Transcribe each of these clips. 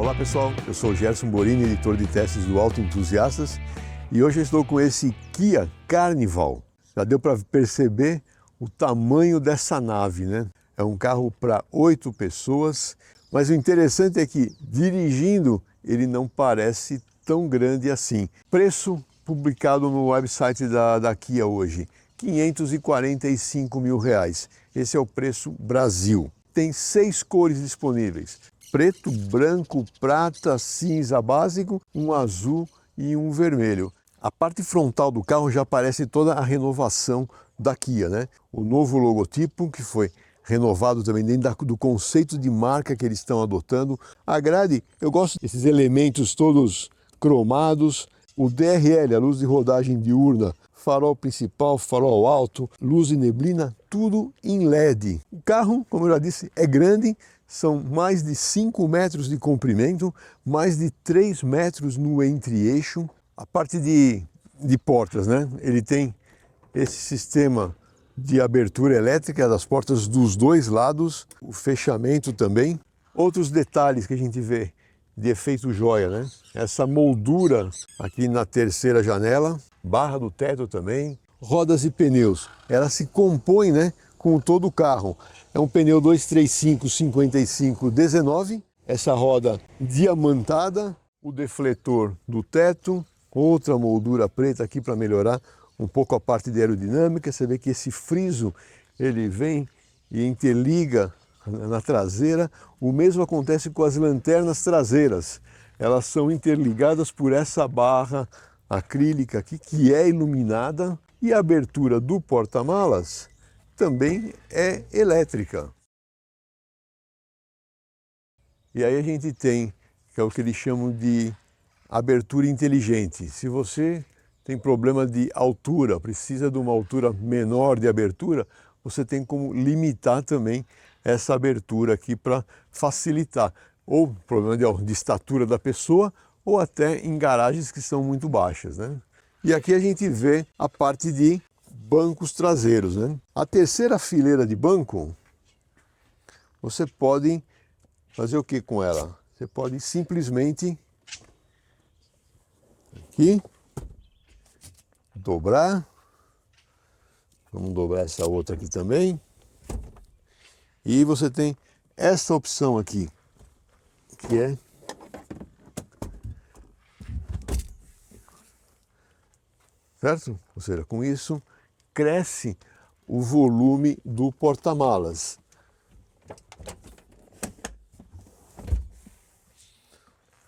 Olá pessoal, eu sou o Gerson Borini, editor de testes do Auto Entusiastas, e hoje eu estou com esse Kia Carnival. Já deu para perceber o tamanho dessa nave, né? É um carro para 8 pessoas, mas o interessante é que dirigindo ele não parece tão grande assim. Preço publicado no website da Kia hoje, R$545 mil. Esse é o preço Brasil. Tem 6 cores disponíveis: preto, branco, prata, cinza básico, um azul e um vermelho. A parte frontal do carro já aparece toda a renovação da Kia, né? O novo logotipo, que foi renovado também dentro do conceito de marca que eles estão adotando. A grade, eu gosto desses elementos todos cromados. O DRL, a luz de rodagem diurna, farol principal, farol alto, luz e neblina, tudo em LED. O carro, como eu já disse, é grande, são mais de 5 metros de comprimento, mais de 3 metros no entre-eixo. A parte de portas, né? Ele tem esse sistema de abertura elétrica das portas dos dois lados, o fechamento também. Outros detalhes que a gente vê de efeito joia, né? Essa moldura aqui na terceira janela, barra do teto também, rodas e pneus. Ela se compõe, né, com todo o carro. É um pneu 235/55/19, essa roda diamantada, o defletor do teto, outra moldura preta aqui para melhorar um pouco a parte de aerodinâmica. Você vê que esse friso ele vem e interliga na traseira. O mesmo acontece com as lanternas traseiras. Elas são interligadas por essa barra acrílica aqui que é iluminada, e a abertura do porta-malas também é elétrica. E aí a gente tem, que é o que eles chamam de abertura inteligente. Se você tem problema de altura, precisa de uma altura menor de abertura, você tem como limitar também essa abertura aqui para facilitar, ou problema de estatura da pessoa, ou até em garagens que são muito baixas, né? E aqui a gente vê a parte de bancos traseiros, né? A terceira fileira de banco, você pode fazer o que com ela? Você pode simplesmente aqui dobrar. Vamos dobrar essa outra aqui também. E você tem essa opção aqui, que é certo? Ou seja, com isso cresce o volume do porta-malas.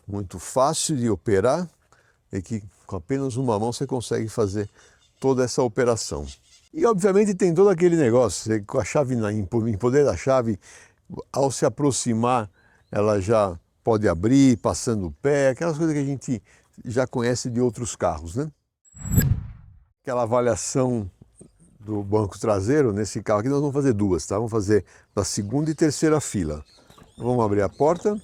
Muito fácil de operar, e que com apenas uma mão você consegue fazer toda essa operação. E obviamente tem todo aquele negócio, você, com a chave em poder da chave, ao se aproximar, ela já pode abrir, passando o pé, aquelas coisas que a gente já conhece de outros carros, né? Aquela avaliação do banco traseiro, nesse carro aqui nós vamos fazer duas, tá? Vamos fazer da segunda e terceira fila. Vamos abrir a porta.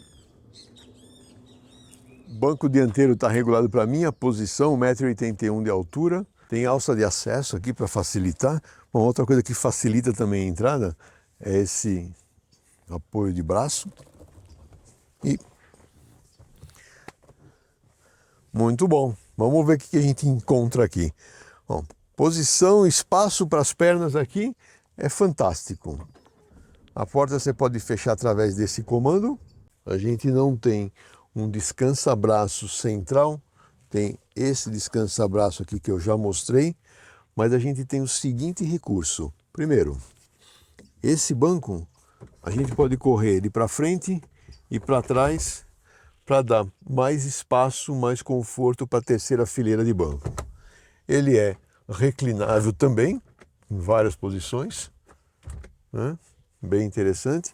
O banco dianteiro está regulado para a minha posição, 1,81 m de altura. Tem alça de acesso aqui para facilitar. Uma outra coisa que facilita também a entrada é esse apoio de braço. E muito bom. Vamos ver o que a gente encontra aqui. Bom, posição, espaço para as pernas aqui é fantástico. A porta você pode fechar através desse comando. A gente não tem um descansa-braço central, tem esse descansa-braço aqui que eu já mostrei, mas a gente tem o seguinte recurso. Primeiro, esse banco a gente pode correr ele para frente e para trás para dar mais espaço, mais conforto para a terceira fileira de banco. Ele é reclinável também, em várias posições, né? Bem interessante.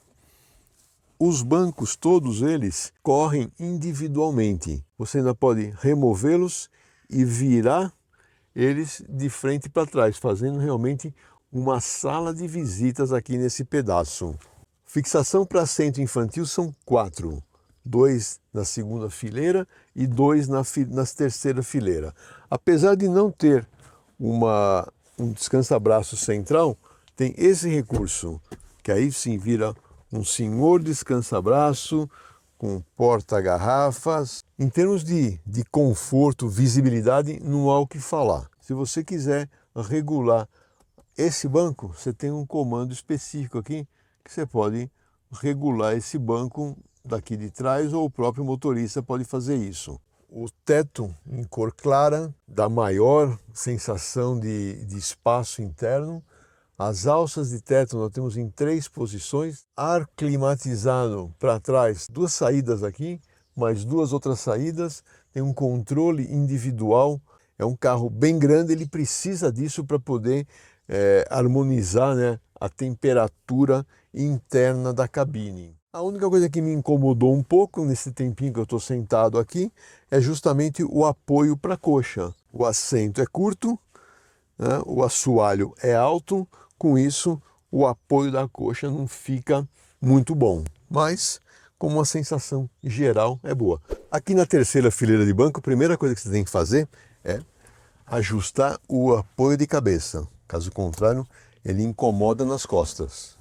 Os bancos, todos eles, correm individualmente. Você ainda pode removê-los e virar eles de frente para trás, fazendo realmente uma sala de visitas aqui nesse pedaço. Fixação para assento infantil são 4. 2 na segunda fileira e 2 na terceira fileira. Apesar de não ter um descansa-braço central, tem esse recurso, que aí sim vira um senhor descansa-braço com porta-garrafas. Em termos de conforto, visibilidade, não há o que falar. Se você quiser regular esse banco, você tem um comando específico aqui que você pode regular esse banco daqui de trás, ou o próprio motorista pode fazer isso. O teto em cor clara dá maior sensação de espaço interno. As alças de teto nós temos em 3 posições, ar climatizado para trás, 2 saídas aqui, mais 2 outras saídas, tem um controle individual. É um carro bem grande, ele precisa disso para poder harmonizar, né, a temperatura interna da cabine. A única coisa que me incomodou um pouco nesse tempinho que eu estou sentado aqui é justamente o apoio para a coxa. O assento é curto, né, o assoalho é alto, com isso o apoio da coxa não fica muito bom, mas como a sensação geral é boa. Aqui na terceira fileira de banco, a primeira coisa que você tem que fazer é ajustar o apoio de cabeça. Caso contrário, ele incomoda nas costas.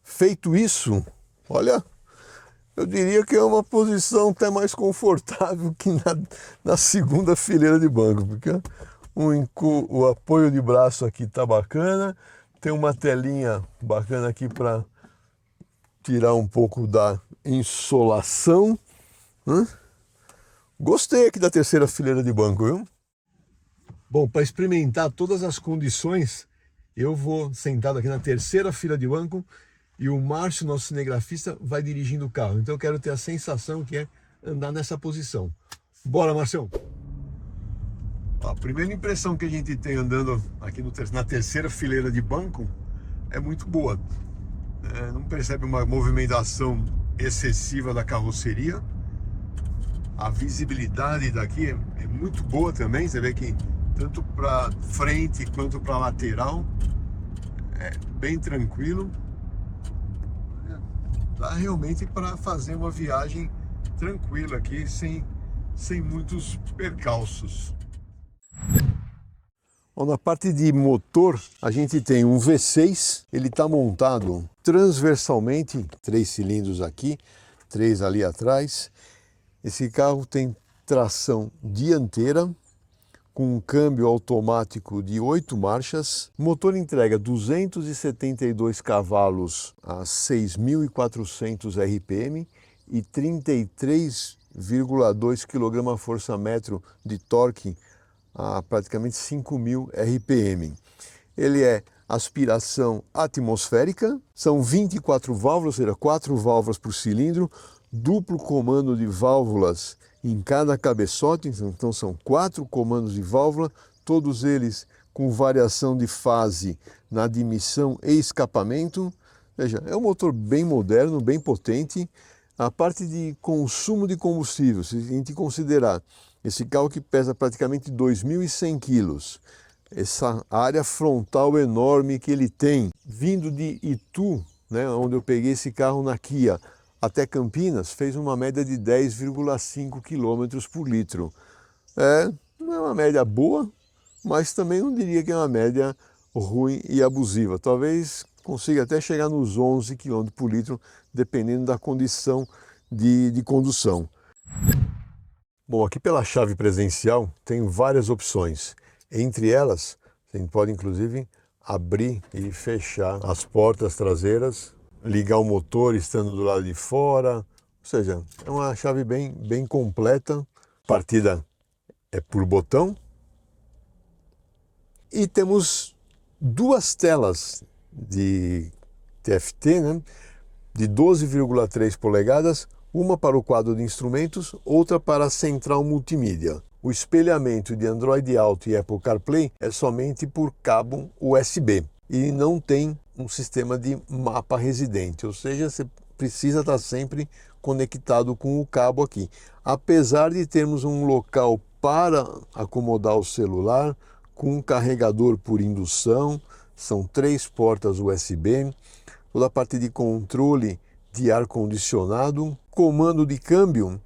Feito isso, olha, eu diria que é uma posição até mais confortável que na segunda fileira de banco, porque o apoio de braço aqui está bacana, tem uma telinha bacana aqui para tirar um pouco da insolação. Gostei aqui da terceira fileira de banco, viu? Bom, para experimentar todas as condições, eu vou sentado aqui na terceira fila de banco e o Márcio, nosso cinegrafista, vai dirigindo o carro. Então eu quero ter a sensação que é andar nessa posição. Bora, Marcião! A primeira impressão que a gente tem andando aqui na terceira fileira de banco é muito boa. Não percebe uma movimentação excessiva da carroceria. A visibilidade daqui é muito boa também. Você vê que tanto para frente quanto para lateral é bem tranquilo. Dá realmente para fazer uma viagem tranquila aqui, sem muitos percalços. Bom, na parte de motor, a gente tem um V6, ele está montado transversalmente, 3 cilindros aqui, 3 ali atrás. Esse carro tem tração dianteira, com um câmbio automático de 8 marchas. O motor entrega 272 cavalos a 6.400 RPM e 33,2 kgfm de torque a praticamente 5.000 RPM. Ele é aspiração atmosférica, são 24 válvulas, ou seja, 4 válvulas por cilindro, duplo comando de válvulas em cada cabeçote, então são 4 comandos de válvula, todos eles com variação de fase na admissão e escapamento. Veja, é um motor bem moderno, bem potente. A parte de consumo de combustível, se a gente considerar esse carro que pesa praticamente 2.100 quilos, essa área frontal enorme que ele tem, vindo de Itu, né, onde eu peguei esse carro na Kia, até Campinas, fez uma média de 10,5 km por litro. Não é uma média boa, mas também não diria que é uma média ruim e abusiva. Talvez consiga até chegar nos 11 km por litro, dependendo da condição de condução. Bom, aqui pela chave presencial tem várias opções. Entre elas, a gente pode inclusive abrir e fechar as portas traseiras, ligar o motor estando do lado de fora, ou seja, é uma chave bem completa. A partida é por botão. E temos 2 telas de TFT, né, de 12,3 polegadas, uma para o quadro de instrumentos, outra para a central multimídia. O espelhamento de Android Auto e Apple CarPlay é somente por cabo USB e não tem um sistema de mapa residente, ou seja, você precisa estar sempre conectado com o cabo aqui. Apesar de termos um local para acomodar o celular, com um carregador por indução, são 3 portas USB, toda a parte de controle de ar-condicionado, comando de câmbio,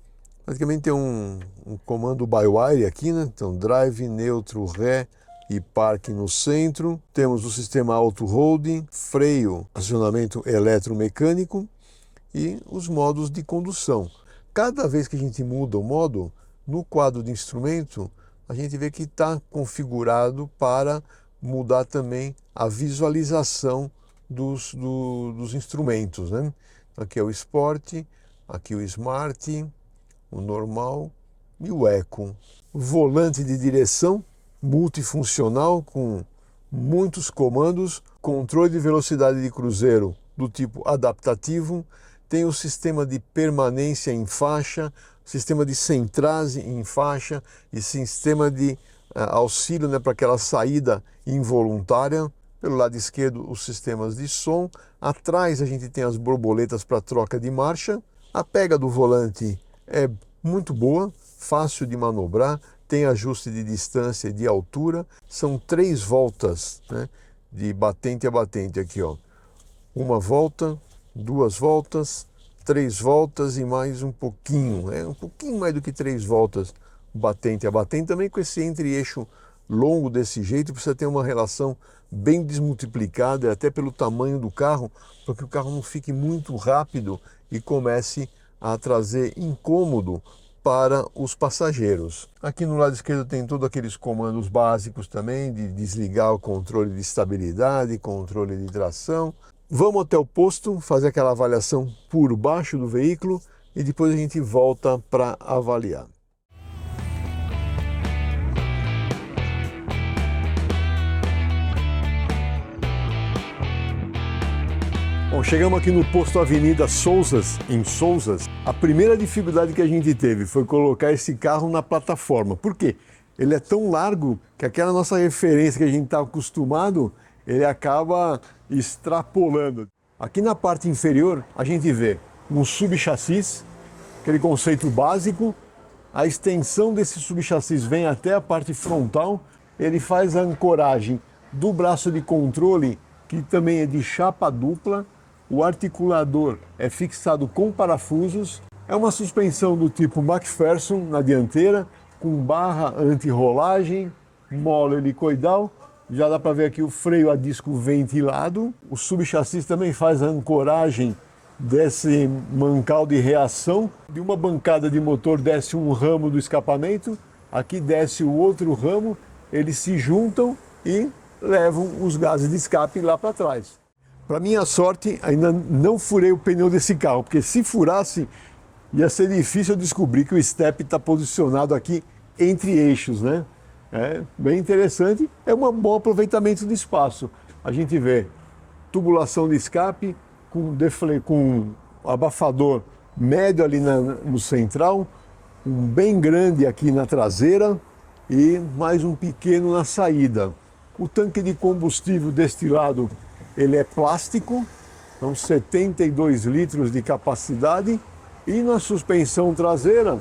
praticamente tem um comando by-wire aqui, né? Então drive, neutro, ré e parque no centro. Temos o sistema auto-hold, freio, acionamento eletromecânico e os modos de condução. cada vez que a gente muda o modo, no quadro de instrumento, a gente vê que está configurado para mudar também a visualização dos instrumentos, né? Aqui é o Sport, aqui o Smart, o Normal e o Eco. Volante de direção multifuncional com muitos comandos, controle de velocidade de cruzeiro do tipo adaptativo, tem o sistema de permanência em faixa, sistema de centrase em faixa e sistema de auxílio, né, para aquela saída involuntária. Pelo lado esquerdo, os sistemas de som. Atrás a gente tem as borboletas para troca de marcha. A pega do volante é muito boa, fácil de manobrar, tem ajuste de distância e de altura. São 3 voltas, né, de batente a batente aqui, ó. 1 volta, 2 voltas, 3 voltas e mais um pouquinho, um pouquinho mais do que 3 voltas batente a batente. Também com esse entre-eixo longo desse jeito, precisa ter uma relação bem desmultiplicada, até pelo tamanho do carro, para que o carro não fique muito rápido e comece a trazer incômodo para os passageiros. Aqui no lado esquerdo tem todos aqueles comandos básicos também, de desligar o controle de estabilidade, controle de tração. Vamos até o posto, fazer aquela avaliação por baixo do veículo e depois a gente volta para avaliar. Bom, chegamos aqui no posto Avenida Souzas, em Souzas. A primeira dificuldade que a gente teve foi colocar esse carro na plataforma. Por quê? Ele é tão largo que aquela nossa referência que a gente está acostumado, ele acaba extrapolando. Aqui na parte inferior a gente vê um subchassis, aquele conceito básico. A extensão desse subchassis vem até a parte frontal. Ele faz a ancoragem do braço de controle, que também é de chapa dupla. O articulador é fixado com parafusos. É uma suspensão do tipo McPherson na dianteira, com barra anti-rolagem, mola helicoidal. Já dá para ver aqui o freio a disco ventilado. O subchassis também faz a ancoragem desse mancal de reação. De uma bancada de motor desce um ramo do escapamento, aqui desce o outro ramo, eles se juntam e levam os gases de escape lá para trás. Para minha sorte, ainda não furei o pneu desse carro, porque se furasse, ia ser difícil eu descobrir que o step está posicionado aqui entre eixos, né? É bem interessante, é um bom aproveitamento de espaço. A gente vê tubulação de escape com abafador médio ali no central, um bem grande aqui na traseira e mais um pequeno na saída. O tanque de combustível destilado, ele é plástico, são 72 litros de capacidade, e na suspensão traseira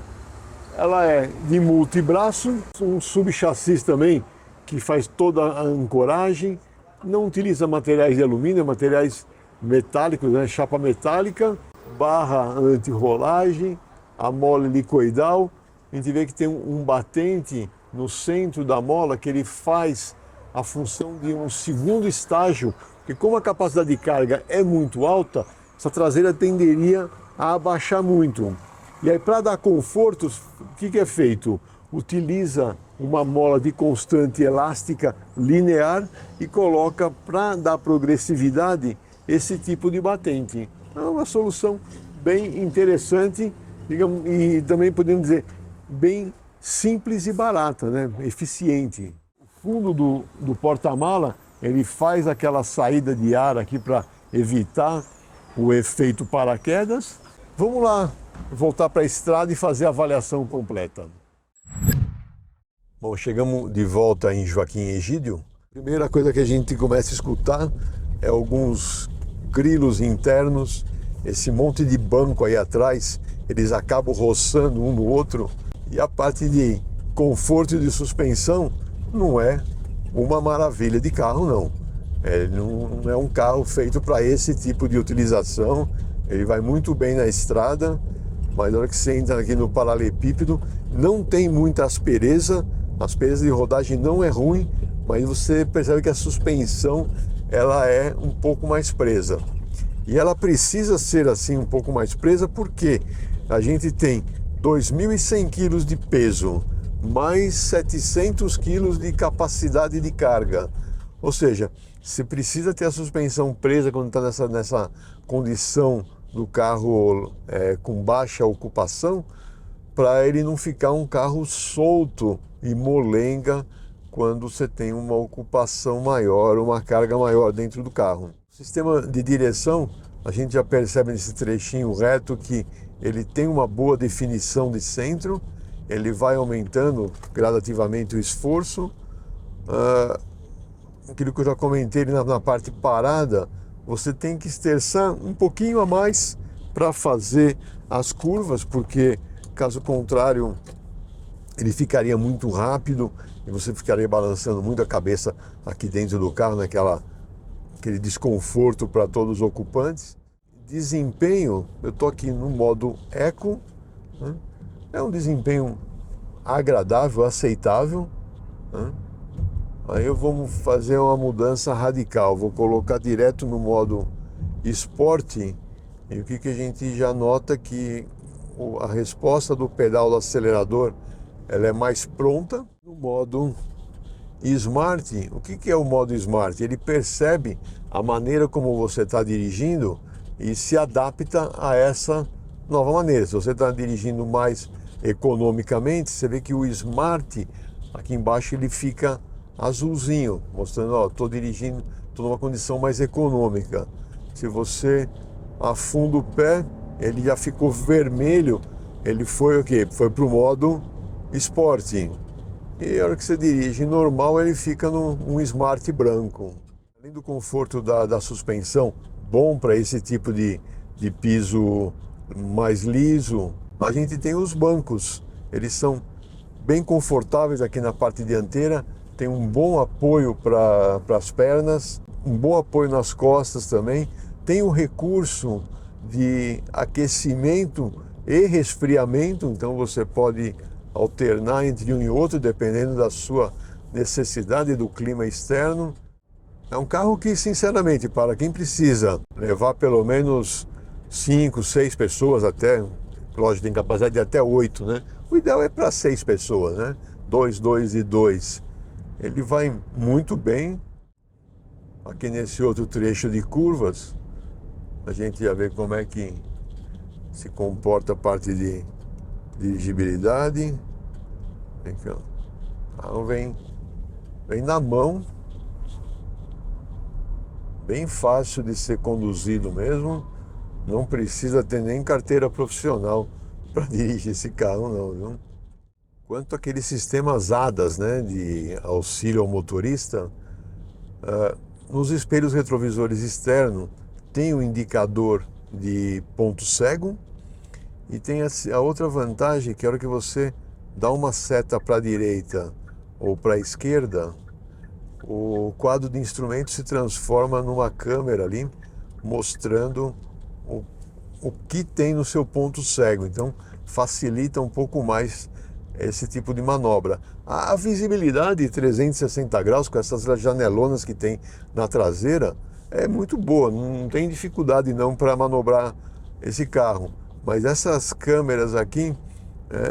ela é de multibraço, um subchassis também que faz toda a ancoragem, não utiliza materiais de alumínio, materiais metálicos, né? Chapa metálica, barra anti-rolagem, a mola helicoidal. A gente vê que tem um batente no centro da mola que ele faz a função de um segundo estágio, porque como a capacidade de carga é muito alta, essa traseira tenderia a abaixar muito. E aí, para dar conforto, o que é feito? Utiliza uma mola de constante elástica linear e coloca, para dar progressividade, esse tipo de batente. É uma solução bem interessante, digamos, e também podemos dizer bem simples e barata, né? Eficiente. O fundo do porta-mala, ele faz aquela saída de ar aqui para evitar o efeito paraquedas. Vamos lá voltar para a estrada e fazer a avaliação completa. Bom, chegamos de volta em Joaquim Egídio. Primeira coisa que a gente começa a escutar é alguns grilos internos. Esse monte de banco aí atrás, eles acabam roçando um no outro. E a parte de conforto e de suspensão não é uma maravilha de carro, não. Não é um carro feito para esse tipo de utilização. Ele vai muito bem na estrada, mas na hora que você entra aqui no paralelepípedo, não tem muita aspereza. A aspereza de rodagem não é ruim, mas você percebe que a suspensão ela é um pouco mais presa. E ela precisa ser assim um pouco mais presa porque a gente tem 2.100 quilos de peso, mais 700 quilos de capacidade de carga. Ou seja, você precisa ter a suspensão presa quando está nessa condição do carro com baixa ocupação, para ele não ficar um carro solto e molenga quando você tem uma ocupação maior, uma carga maior dentro do carro. O sistema de direção, a gente já percebe nesse trechinho reto que ele tem uma boa definição de centro, ele vai aumentando gradativamente o esforço. Aquilo que eu já comentei na parte parada, você tem que esterçar um pouquinho a mais para fazer as curvas, porque caso contrário ele ficaria muito rápido e você ficaria balançando muito a cabeça aqui dentro do carro, aquele desconforto para todos os ocupantes. Desempenho, eu estou aqui no modo Eco, né? É um desempenho agradável, aceitável, né? Aí eu vou fazer uma mudança radical, vou colocar direto no modo Esporte, e o que a gente já nota que a resposta do pedal do acelerador ela é mais pronta. No modo Smart, o que é o modo Smart? Ele percebe a maneira como você está dirigindo e se adapta a essa nova maneira. Se você está dirigindo mais economicamente, você vê que o Smart, aqui embaixo, ele fica azulzinho, mostrando, ó, estou dirigindo, estou numa condição mais econômica. Se você afunda o pé, ele já ficou vermelho, ele foi o quê? Foi para o modo Esporte. E a hora que você dirige normal, ele fica num Smart branco. Além do conforto da suspensão, bom para esse tipo de piso mais liso, a gente tem os bancos. Eles são bem confortáveis aqui na parte dianteira, tem um bom apoio para as pernas, um bom apoio nas costas também, tem o recurso de aquecimento e resfriamento, então você pode alternar entre um e outro dependendo da sua necessidade do clima externo. É um carro que, sinceramente, para quem precisa levar pelo menos 5, 6 pessoas até, lógico, tem capacidade de até 8, né? O ideal é para 6 pessoas, né? 2, 2 e 2. Ele vai muito bem. Aqui nesse outro trecho de curvas, a gente já vê como é que se comporta a parte de dirigibilidade. Aqui, ó. Então vem na mão, bem fácil de ser conduzido mesmo. Não precisa ter nem carteira profissional para dirigir esse carro, não, viu? Quanto àqueles sistemas ADAS, né, de auxílio ao motorista, nos espelhos retrovisores externos tem o indicador de ponto cego e tem a outra vantagem que a hora que você dá uma seta para a direita ou para a esquerda, o quadro de instrumentos se transforma numa câmera ali mostrando o que tem no seu ponto cego, então facilita um pouco mais esse tipo de manobra. A visibilidade de 360 graus com essas janelonas que tem na traseira é muito boa, não tem dificuldade não para manobrar esse carro, mas essas câmeras aqui,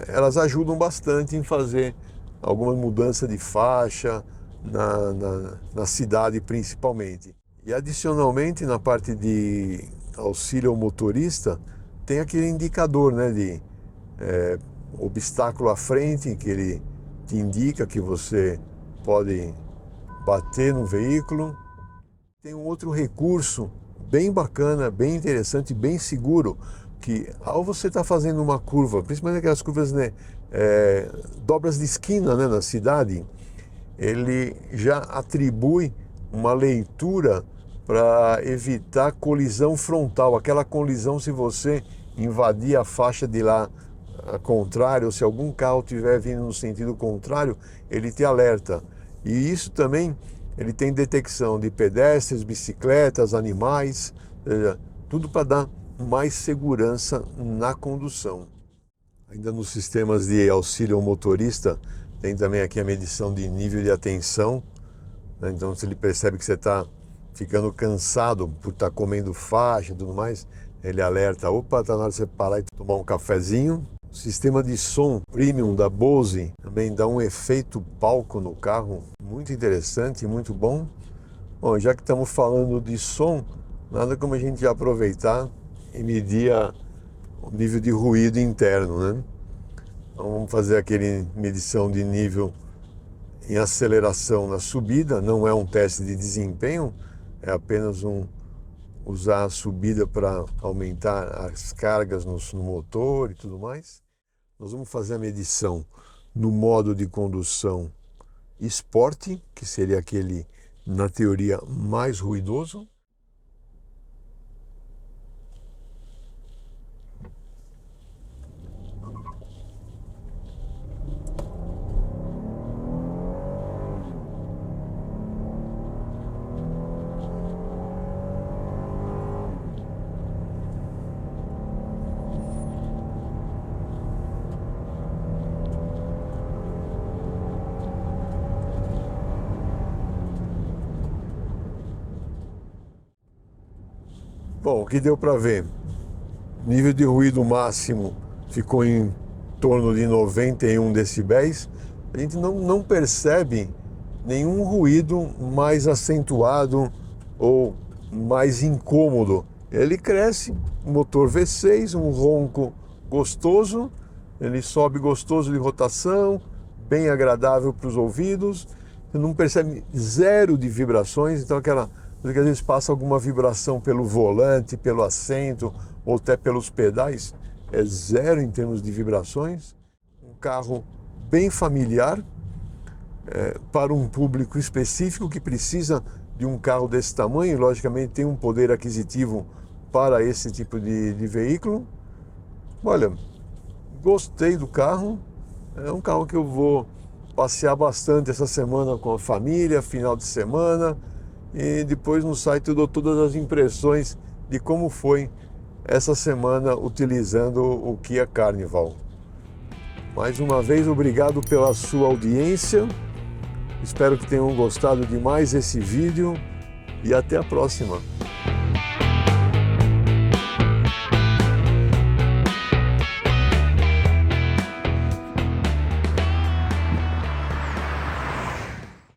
elas ajudam bastante em fazer alguma mudança de faixa na cidade principalmente. E adicionalmente na parte de auxílio ao motorista tem aquele indicador, né, de obstáculo à frente, que ele te indica que você pode bater no veículo. Tem um outro recurso bem bacana, bem interessante, bem seguro, que ao você estar fazendo uma curva, principalmente aquelas curvas, né, dobras de esquina, né, na cidade, ele já atribui uma leitura para evitar colisão frontal, aquela colisão se você invadir a faixa de lá contrária, ou se algum carro estiver vindo no sentido contrário, ele te alerta. E isso também, ele tem detecção de pedestres, bicicletas, animais, tudo para dar mais segurança na condução. Ainda nos sistemas de auxílio ao motorista, tem também aqui a medição de nível de atenção, né? Então, se ele percebe que você está ficando cansado por estar comendo faixa e tudo mais, ele alerta, opa, tá na hora de você parar e tomar um cafezinho. O sistema de som premium da Bose também dá um efeito palco no carro, muito interessante, muito bom. Bom, já que estamos falando de som, nada como a gente aproveitar e medir o nível de ruído interno, né? Então vamos fazer aquele medição de nível em aceleração na subida, não é um teste de desempenho, é apenas usar a subida para aumentar as cargas no motor e tudo mais. Nós vamos fazer a medição no modo de condução Sport, que seria aquele, na teoria, mais ruidoso. Bom, o que deu para ver? Nível de ruído máximo ficou em torno de 91 decibéis. A gente não percebe nenhum ruído mais acentuado ou mais incômodo. Ele cresce, motor V6, um ronco gostoso, ele sobe gostoso de rotação, bem agradável para os ouvidos. Você não percebe zero de vibrações, então aquela que às vezes passa alguma vibração pelo volante, pelo assento ou até pelos pedais, é zero em termos de vibrações. Um carro bem familiar, para um público específico que precisa de um carro desse tamanho, e logicamente tem um poder aquisitivo para esse tipo de veículo. Olha, gostei do carro, é um carro que eu vou passear bastante essa semana com a família, final de semana, e depois no site eu dou todas as impressões de como foi essa semana utilizando o Kia Carnival. Mais uma vez, obrigado pela sua audiência, espero que tenham gostado de mais esse vídeo e até a próxima.